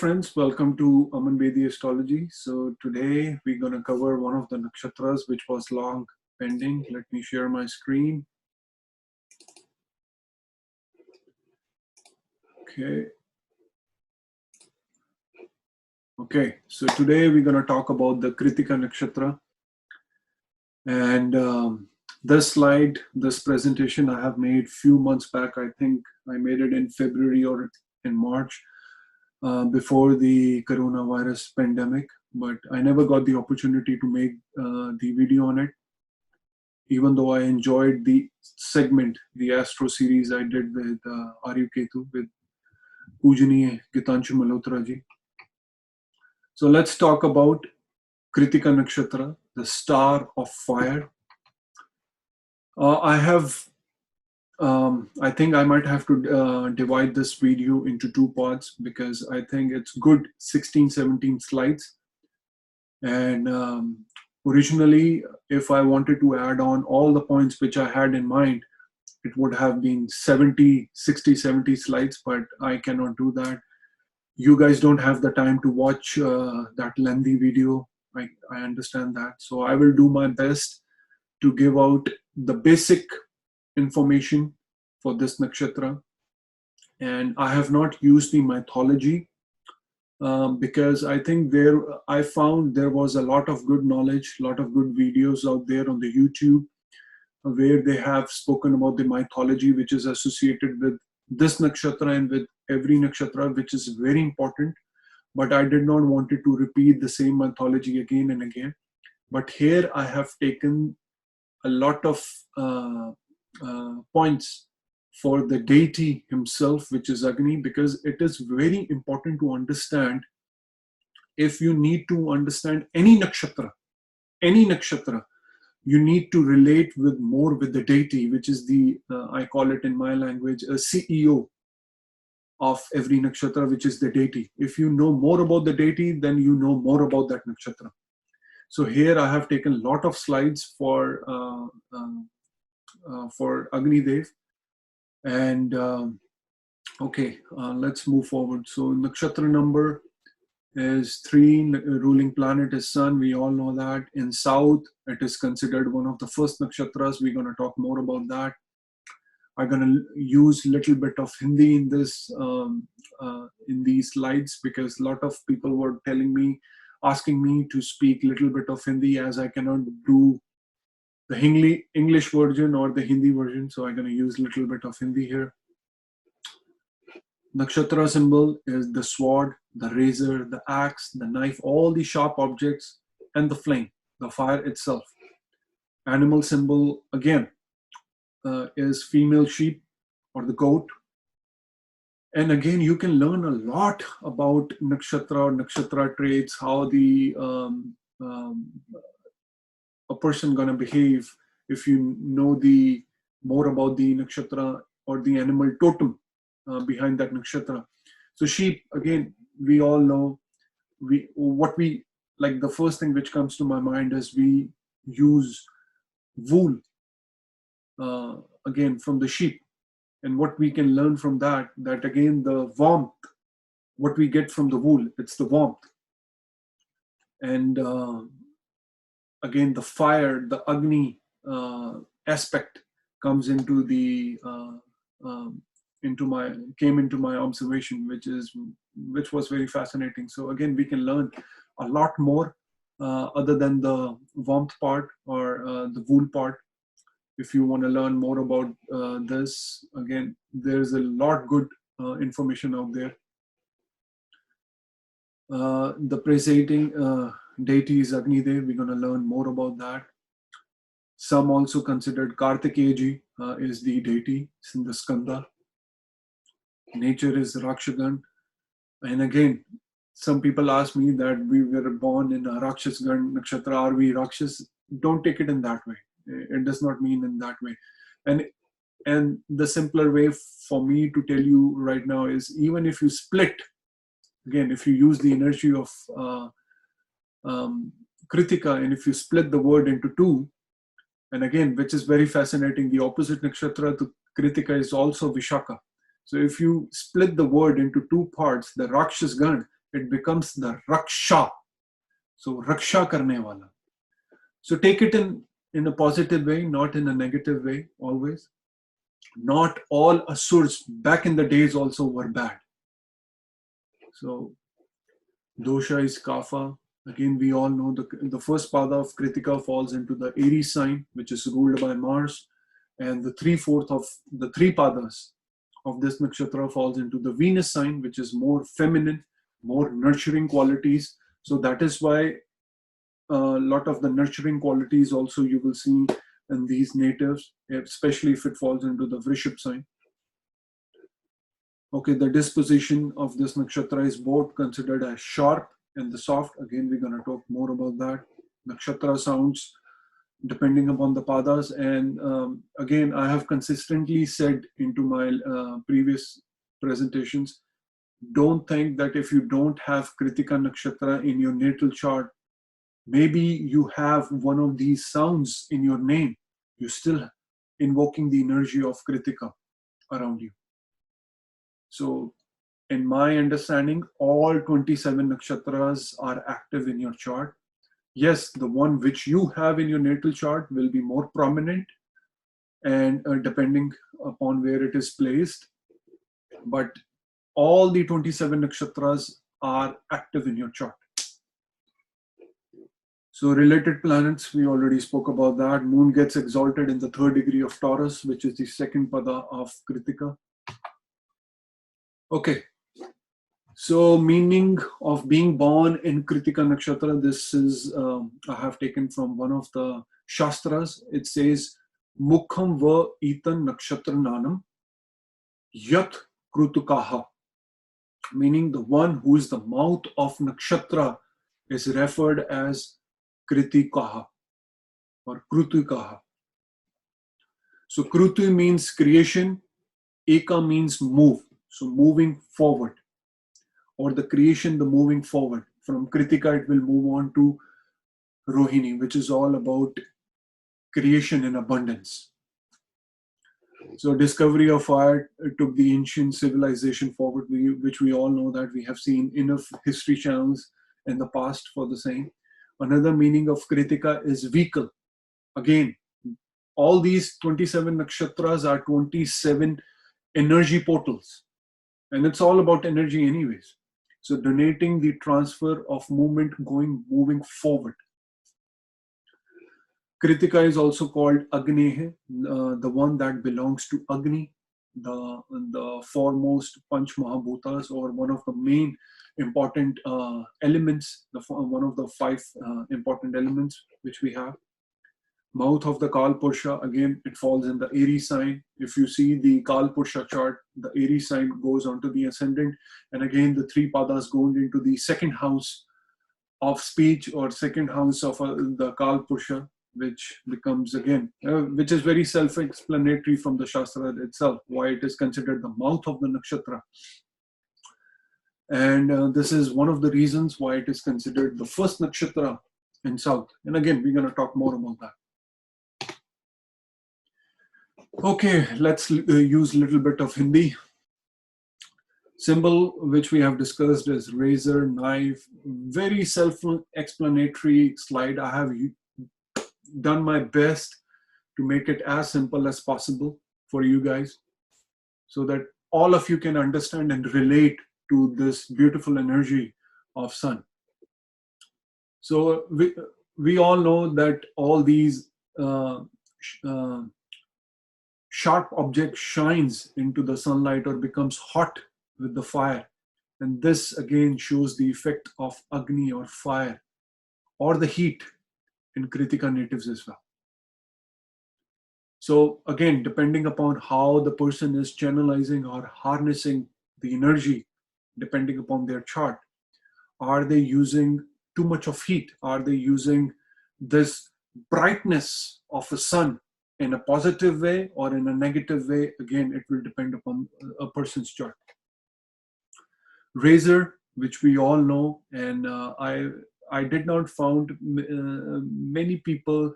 Friends, welcome to Bedi Astrology. So today we're going to cover one of the Nakshatras which was long pending. Let me share my screen. Okay, so today we're going to talk about the KRITTIKA Nakshatra. And this presentation I have made few months back. I think I made it in February or in March. Before the coronavirus pandemic, but I never got the opportunity to make the video on it, even though I enjoyed the segment, the Astro series I did with Aryu Ketu, with Pujani Gitanchu Malhotra ji. So let's talk about KRITTIKA Nakshatra, the star of fire. I think I might have to divide this video into two parts because I think it's good 16-17 slides. And originally, if I wanted to add on all the points which I had in mind, it would have been 70 slides, but I cannot do that. You guys don't have the time to watch that lengthy video. I understand that. So I will do my best to give out the basic information for this nakshatra. And I have not used the mythology because I think I found there was a lot of good knowledge, a lot of good videos out there on the YouTube where they have spoken about the mythology which is associated with this nakshatra and with every nakshatra, which is very important. But I did not want to repeat the same mythology again and again. But here I have taken a lot of points for the deity himself, which is Agni, because it is very important to understand. If you need to understand any nakshatra, you need to relate more with the deity, which is the, I call it in my language, a CEO of every nakshatra, which is the deity. If you know more about the deity, then you know more about that nakshatra. So here I have taken a lot of slides for Agni Dev. And okay, let's move forward. So nakshatra number is 3, ruling planet is Sun, we all know that. In South, it is considered one of the first nakshatras. We're going to talk more about that. I'm going to use a little bit of Hindi in this in these slides because a lot of people were asking me to speak a little bit of Hindi, as I cannot do the English version or the Hindi version, so I'm going to use a little bit of Hindi here. Nakshatra symbol is the sword, the razor, the axe, the knife, all the sharp objects, and the flame, the fire itself. Animal symbol, again, is female sheep or the goat. And again, you can learn a lot about nakshatra traits, how a person gonna behave if you know more about the nakshatra or the animal totem behind that nakshatra. So sheep, again, we all know the first thing which comes to my mind is we use wool again from the sheep, and what we can learn from that again, the warmth, what we get from the wool, it's the warmth. And again, the fire, the Agni aspect comes into came into my observation, which was very fascinating. So again, we can learn a lot more other than the warmth part or the wool part. If you want to learn more about this, again, there's a lot good information out there. The presiding deity is Agni Dev. We're going to learn more about that. Some also considered Kartikeya is the deity in the Skanda. Nature is Rakshagan. And again, some people ask me that we were born in a Rakshasgan Nakshatra. Are we Rakshas? Don't take it in that way. It does not mean in that way. And the simpler way for me to tell you right now is, even if you split, again, if you use the energy of Kritika, and if you split the word into two, and again, which is very fascinating, the opposite nakshatra to Kritika is also Vishaka. So if you split the word into two parts, the Rakshas Gan, it becomes the Raksha. So Raksha karne wala. So take it in a positive way, not in a negative way always. Not all Asurs back in the days also were bad. So dosha is Kapha. Again, we all know the first pada of Kritika falls into the Aries sign, which is ruled by Mars. And the 3/4 of the three padas of this nakshatra falls into the Venus sign, which is more feminine, more nurturing qualities. So that is why a lot of the nurturing qualities also you will see in these natives, especially if it falls into the Vrishab sign. Okay, the disposition of this nakshatra is both considered as sharp and the soft. Again, we're going to talk more about that. Nakshatra sounds depending upon the padas. And again, I have consistently said into my previous presentations, don't think that if you don't have Kritika Nakshatra in your natal chart, maybe you have one of these sounds in your name, you're still invoking the energy of Kritika around you. So in my understanding, all 27 nakshatras are active in your chart. Yes, the one which you have in your natal chart will be more prominent and depending upon where it is placed. But all the 27 nakshatras are active in your chart. So related planets, we already spoke about that. Moon gets exalted in the 3rd degree of Taurus, which is the second pada of Kritika. Okay. So meaning of being born in Kritika Nakshatra, this is, I have taken from one of the Shastras. It says, Mukham va Etan Nakshatra Nanam Yat Krutukaha. Meaning the one who is the mouth of Nakshatra is referred as Kritikaha or Krutukaha. So Krutu means creation, Eka means move. So moving forward. Or the creation, the moving forward. From Kritika, it will move on to Rohini, which is all about creation and abundance. So discovery of fire took the ancient civilization forward, which we all know that we have seen enough history channels in the past for the same. Another meaning of Kritika is vehicle. Again, all these 27 nakshatras are 27 energy portals. And it's all about energy anyways. So donating the transfer of movement moving forward. Kritika is also called Agnih, the one that belongs to Agni, the foremost Panch Mahabhutas, or one of the main important elements, one of the 5 important elements which we have. Mouth of the Kal Purusha, again, it falls in the Aries sign. If you see the Kal Purusha chart, the Aries sign goes onto the ascendant. And again, the 3 padas go into the 2nd house of speech or 2nd house of the Kal Purusha, which becomes again, which is very self-explanatory from the Shastra itself, why it is considered the mouth of the nakshatra. And this is one of the reasons why it is considered the first nakshatra in South. And again, we're going to talk more about that. Okay, let's use a little bit of Hindi. Symbol which we have discussed is razor, knife, very self-explanatory slide. I have done my best to make it as simple as possible for you guys so that all of you can understand and relate to this beautiful energy of sun. So we all know that all these sharp object shines into the sunlight or becomes hot with the fire. And this again shows the effect of Agni or fire or the heat in Kritika natives as well. So again, depending upon how the person is channelizing or harnessing the energy, depending upon their chart, are they using too much of heat? Are they using this brightness of a sun in a positive way or in a negative way? Again, it will depend upon a person's chart. Razor, which we all know, and I did not found many people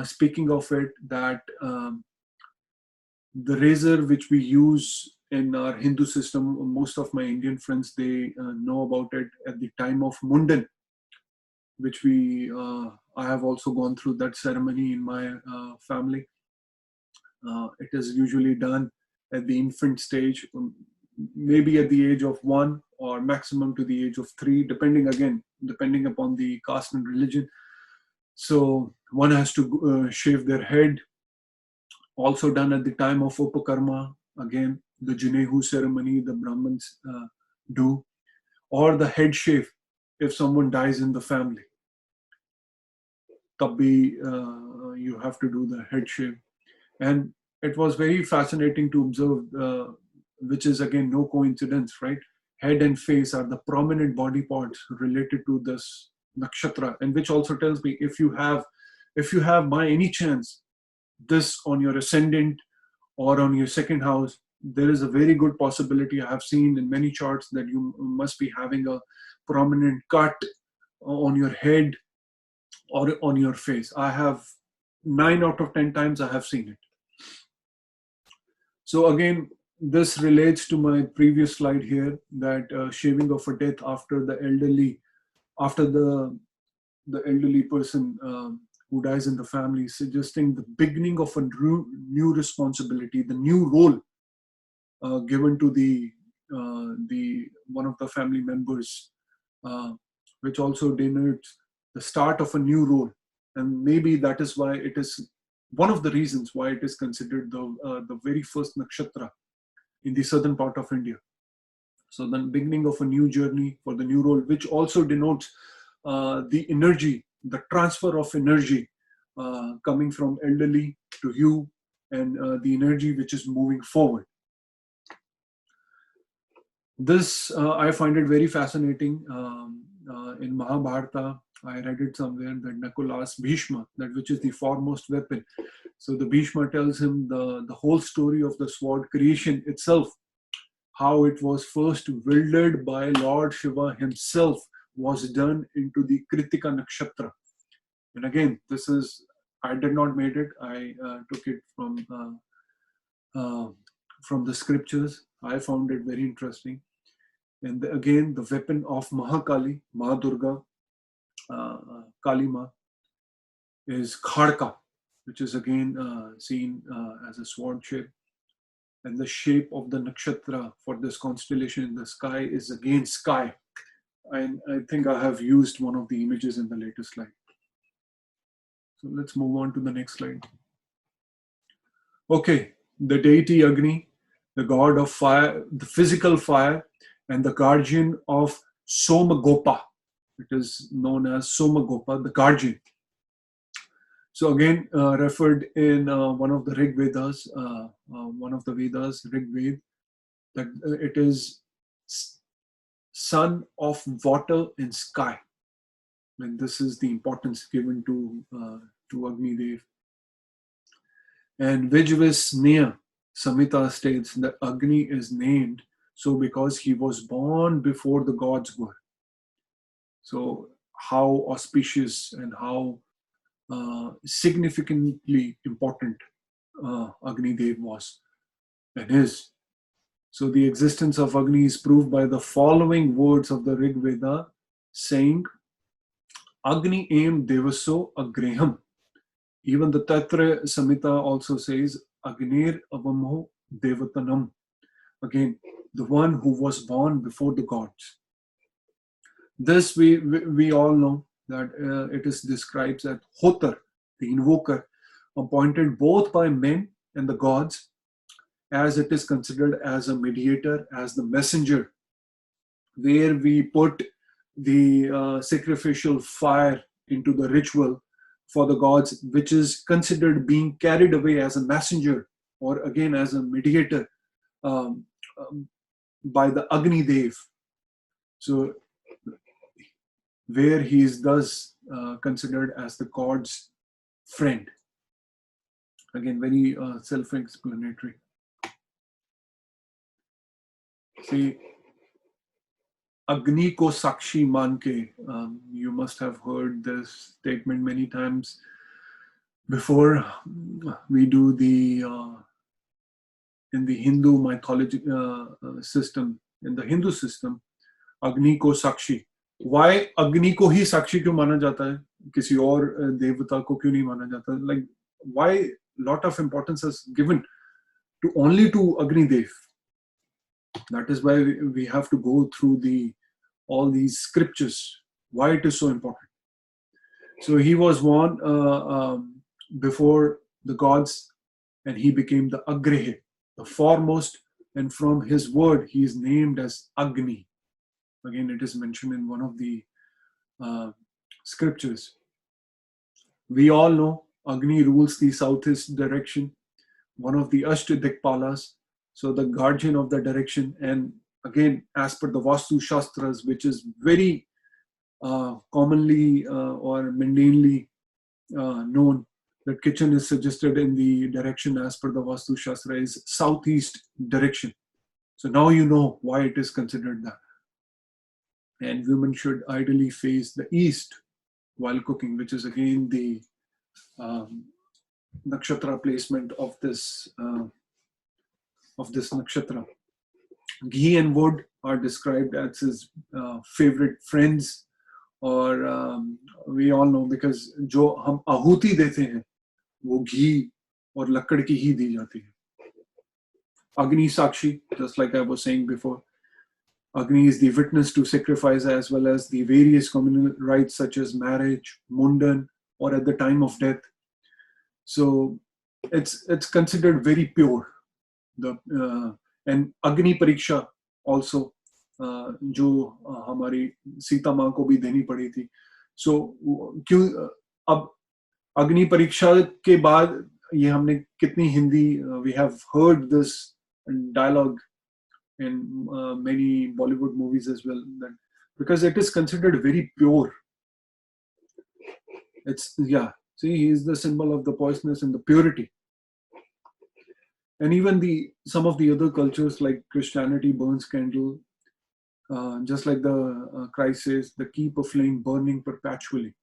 speaking of it, that the razor which we use in our Hindu system, most of my Indian friends, they know about it at the time of Mundan, which I have also gone through that ceremony in my family. It is usually done at the infant stage, maybe at the age of 1 or maximum to the age of 3, depending upon the caste and religion. So one has to shave their head. Also done at the time of Upakarma, again, the Jinehu ceremony the Brahmins do, or the head shave if someone dies in the family. Tabhi, you have to do the head shave. And it was very fascinating to observe, which is again no coincidence, right? Head and face are the prominent body parts related to this nakshatra, and which also tells me if you have by any chance this on your ascendant or on your second house, there is a very good possibility, I have seen in many charts, that you must be having a prominent cut on your head or on your face. I have 9 out of 10 times I have seen it. So again, this relates to my previous slide here, that shaving of a death after the elderly person who dies in the family, suggesting the beginning of a new responsibility, the new role given to the one of the family members, which also denotes the start of a new role. And maybe that is why it is one of the reasons why it is considered the very first nakshatra in the southern part of India. So the beginning of a new journey for the new role, which also denotes the energy, the transfer of energy coming from elderly to you, and the energy which is moving forward. This I find it very fascinating. In Mahabharata, I read it somewhere that Nakula asks Bhishma that which is the foremost weapon. So the Bhishma tells him the whole story of the sword creation itself, how it was first wielded by Lord Shiva himself, was done into the KRITTIKA Nakshatra. And again, I did not made it. I took it from the scriptures. I found it very interesting. And again, the weapon of Mahakali, Mahadurga, Kali Ma, is Khadka, which is again seen as a sword shape. And the shape of the nakshatra for this constellation in the sky is again sky. And I think I have used one of the images in the latest slide. So let's move on to the next slide. Okay, the deity Agni, the god of fire, the physical fire, and the guardian of Somagopa. It is known as Somagopa, the guardian. So again, referred in one of the Rig Vedas, one of the Vedas, Rig Ved, that it is son of water and sky. And this is the importance given to Agni Dev. And Vijvasneya Samhita states that Agni is named so because he was born before the gods were. So how auspicious and how significantly important Agni Dev was and is. So the existence of Agni is proved by the following words of the Rig Veda, saying, Agni aim devaso agreham. Even the Tatra Samhita also says, Agnir avamho devatanam. Again, the one who was born before the gods. This we all know that it is described as Hotar, the invoker, appointed both by men and the gods, as it is considered as a mediator, as the messenger, where we put the sacrificial fire into the ritual for the gods, which is considered being carried away as a messenger or again as a mediator by the Agni Dev. So where he is thus considered as the god's friend. Again, very self-explanatory. See, Agni ko sakshi man ke. You must have heard this statement many times before we do the in the Hindu mythology system, in the Hindu system, Agni ko Sakshi. Why Agni ko ही साक्षी क्यों माना जाता है? किसी और देवता को क्यों नहीं माना जाता? Like, why lot of importance is given to only to Agni Dev? That is why we have to go through all these scriptures. Why it is so important? So he was born before the gods, and he became the Agrehe, the foremost. And from his word, he is named as Agni. Again, it is mentioned in one of the scriptures. We all know Agni rules the southeast direction, one of the Ashtadikpalas, so the guardian of the direction. And again, as per the Vastu Shastras, which is very commonly or mundanely known, that kitchen is suggested in the direction as per the Vastu Shastra is southeast direction. So now you know why it is considered that. And women should ideally face the east while cooking, which is again the nakshatra placement of this nakshatra. Ghee and wood are described as his favorite friends, or we all know, because जो हम आहुति देते हैं वो घी और लकड़ की ही दी जाती है. Agni Sakshi, just like I was saying before, Agni is the witness to sacrifice as well as the various communal rites such as marriage, mundan, or at the time of death. So it's considered very pure. And Agni Pariksha also, जो हमारी सीता माँ को भी देनी पड़ी थी. So क्यों अब अग्नि परीक्षा के बाद ये हमने कितनी Hindi, we have heard this dialogue in many Bollywood movies as well, that because it is considered very pure. It's, yeah, see, he is the symbol of the poisonous and the purity. And even some of the other cultures like Christianity burns candle, just like the Christ says, the keep a flame burning perpetually.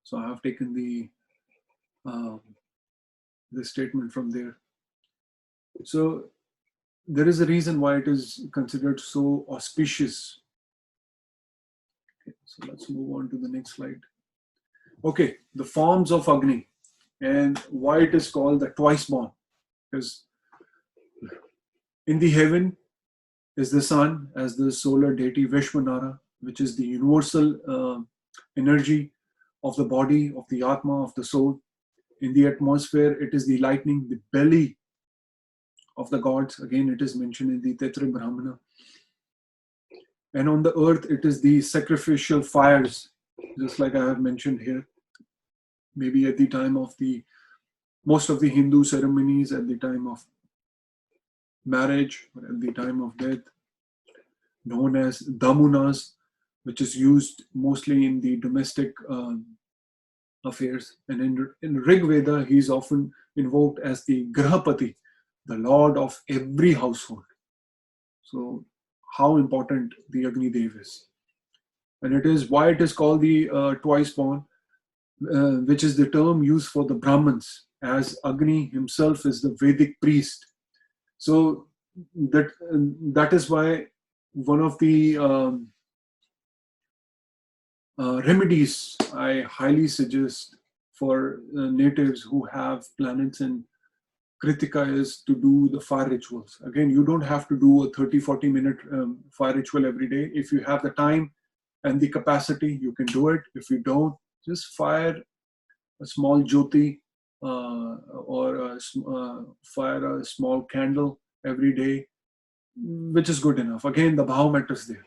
So I have taken the statement from there. So there is a reason why it is considered so auspicious. Okay, so let's move on to the next slide. Okay, the forms of Agni and why it is called the twice born. Because in the heaven is the sun as the solar deity Vishwanara, which is the universal energy of the body, of the Atma, of the soul. In the atmosphere, it is the lightning, the belly of the gods. Again, it is mentioned in the Tetra Brahmana. And on the earth, it is the sacrificial fires, just like I have mentioned here. Maybe at the time of most of the Hindu ceremonies, at the time of marriage, or at the time of death, known as damunas, which is used mostly in the domestic affairs. And in Rig Veda, he is often invoked as the Grahapati, the lord of every household. So how important the Agni Dev is. And it is why it is called the twice born, which is the term used for the Brahmins, as Agni himself is the Vedic priest. So that is why one of the remedies I highly suggest for natives who have planets in Kritika is to do the fire rituals. Again, you don't have to do a 30-40 minute fire ritual every day. If you have the time and the capacity, you can do it. If you don't, just fire a small jyoti or fire a small candle every day, which is good enough. Again, the bhav matters there.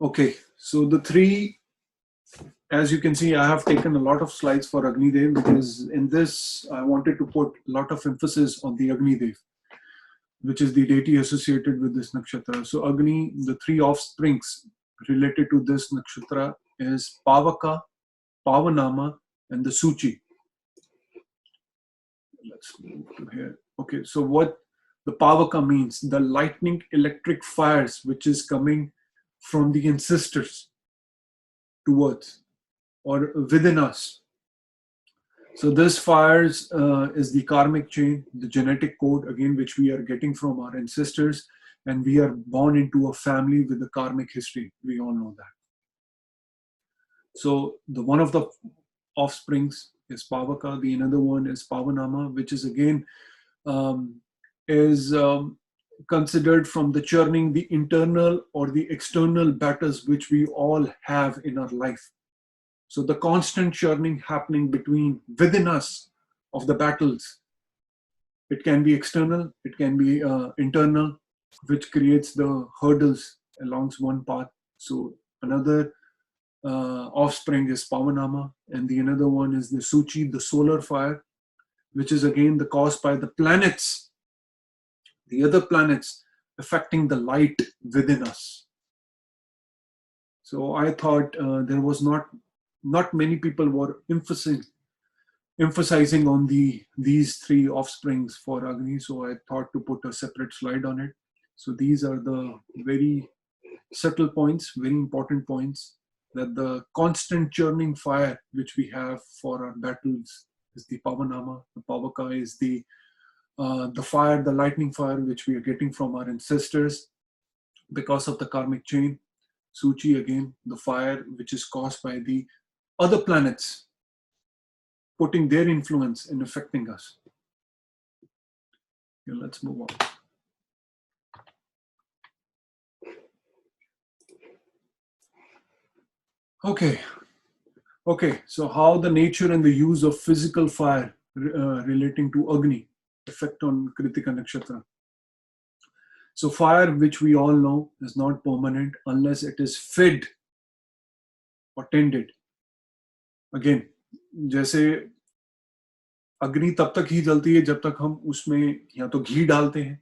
Okay, so the three, as you can see, I have taken a lot of slides for Agni Dev because in this I wanted to put a lot of emphasis on the Agni Dev, which is the deity associated with this nakshatra. So Agni, the three offsprings related to this nakshatra is Pavaka, Pavanama, and the Suchi. Let's move to here. Okay, so what the Pavaka means, the lightning electric fires which is coming from the ancestors towards or within us. So this fires is the karmic chain, the genetic code, again, which we are getting from our ancestors, and we are born into a family with a karmic history. We all know that. So the one of the offsprings is Pavaka, the another one is Pavanama, which is again um, is considered from the churning the internal or the external battles which we all have in our life. So the constant churning happening within us of the battles. It can be external, it can be internal, which creates the hurdles along one path. So another offspring is Pavanama, and the another one is the Suchi, the solar fire, which is again the caused by the planets, the other planets affecting the light within us. So I thought there was not many people were emphasizing on these three offsprings for Agni. So I thought to put a separate slide on it. So these are the very subtle points, very important points, that the constant churning fire which we have for our battles is the Pavanama. The Pavaka is the fire, the lightning fire, which we are getting from our ancestors because of the karmic chain. Suchi, again, the fire which is caused by the other planets putting their influence in affecting us. Okay, let's move on. Okay, so how the nature and the use of physical fire relating to Agni effect on Kritika Nakshatra. So fire, which we all know, is not permanent unless it is fed or tended. Again, जैसे अग्नि तब तक ही जलती है जब तक हम उसमें या तो घी डालते हैं,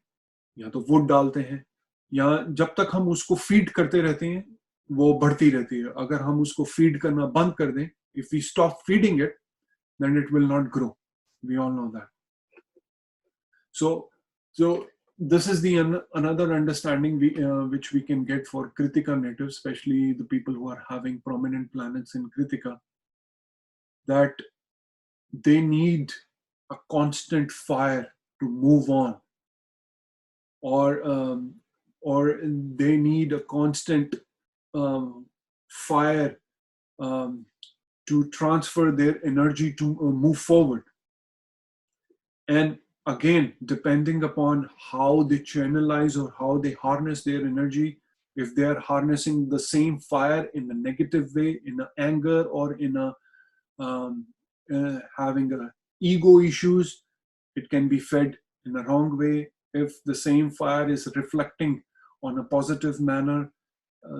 या तो वुड डालते हैं, या जब तक हम उसको फीड करते रहते हैं वो बढ़ती रहती है. अगर हम उसको फीड करना बंद कर दें, if we stop feeding it, then it will not grow. We all know that. So this is the another understanding which we can get for Kritika natives, especially the people who are having prominent planets in Kritika, that they need a constant fire to move on, or they need a constant fire to transfer their energy to move forward. And again, depending upon how they channelize or how they harness their energy, if they are harnessing the same fire in a negative way, in a anger, or in a having a ego issues, it can be fed in a wrong way. If the same fire is reflecting on a positive manner,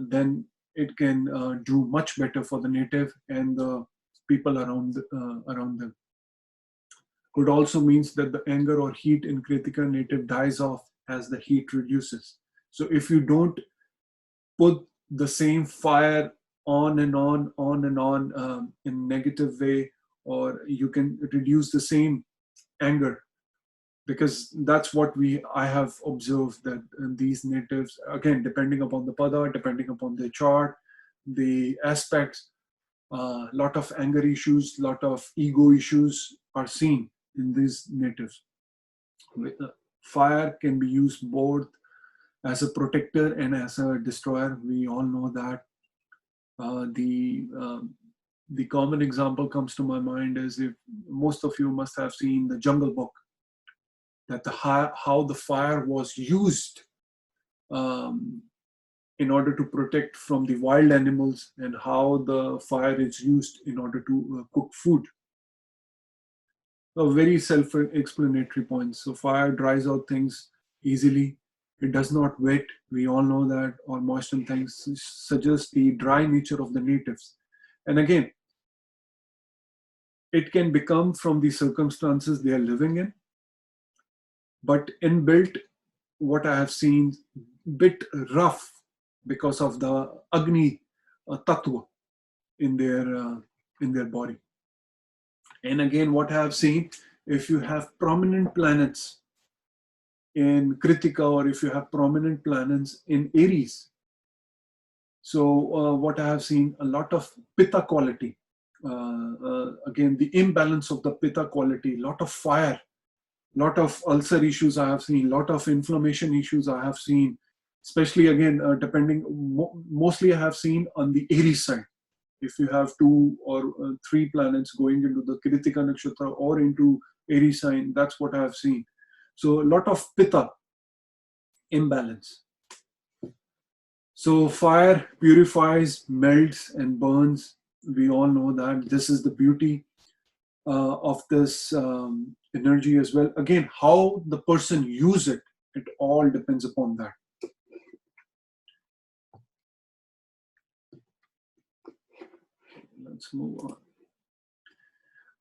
then it can do much better for the native and the people around them. Could also means that the anger or heat in Kritika native dies off as the heat reduces. So if you don't put the same fire on and on in negative way, or you can reduce the same anger, because that's what I have observed, that these natives, again, depending upon the pada, depending upon their chart, the aspects, lot of anger issues, lot of ego issues are seen in these natives. Fire can be used both as a protector and as a destroyer. We all know that. The common example comes to my mind is, if most of you must have seen the Jungle Book, that how the fire was used in order to protect from the wild animals, and how the fire is used in order to cook food. A very self-explanatory point. So fire dries out things easily. It does not wet. We all know that, or moisten things, suggests the dry nature of the natives. And again, it can become from the circumstances they are living in, but inbuilt, what I have seen, bit rough because of the Agni tattva in their body. And again, what I have seen, if you have prominent planets in Kritika, or if you have prominent planets in Aries, so what I have seen, a lot of pitta quality again, the imbalance of the pitta quality, lot of fire, lot of ulcer issues I have seen, lot of inflammation issues I have seen, especially again, mostly I have seen on the Aries side. If you have 2 or 3 planets going into the Kritika Nakshatra or into Aries sign, that's what I have seen. So a lot of pitta imbalance. So fire purifies, melts, and burns. We all know that. This is the beauty of this energy as well. Again, how the person use it, it all depends upon that. Let's move on.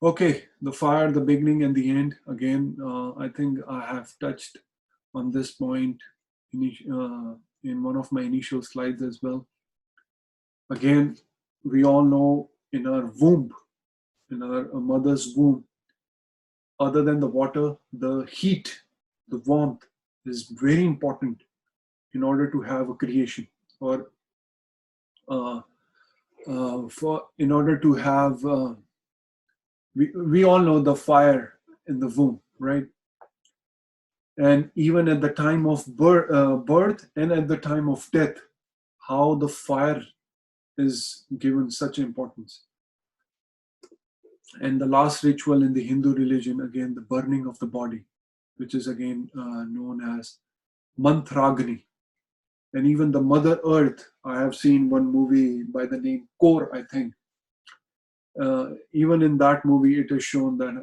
Okay, the fire, the beginning and the end. Again, I think I have touched on this point in one of my initial slides as well. Again, we all know in our womb, in our mother's womb, other than the water, the heat, the warmth is very important in order to have a creation, or in order to have we all know the fire in the womb, right? And even at the time of birth and at the time of death, how the fire is given such importance. And the last ritual in the Hindu religion, again, the burning of the body, which is again known as Mantragni. And even the Mother Earth, I have seen one movie by the name Core, I think. Even in that movie, it is shown that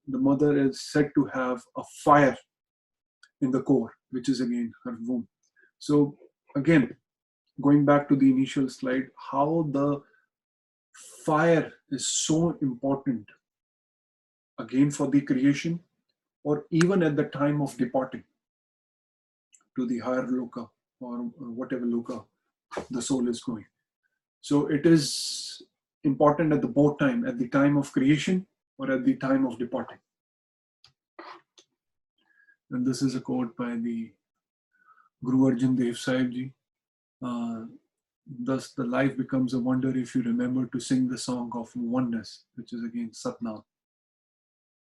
the mother is said to have a fire in the core, which is again her womb. So again, going back to the initial slide, how the fire is so important again for the creation, or even at the time of departing to the higher loka or whatever loka the soul is going. So it is important at the both time, at the time of creation or at the time of departing. And this is a quote by the Guru Arjan Dev Sahib Ji. Thus, the life becomes a wonder if you remember to sing the song of oneness, which is again Satnam.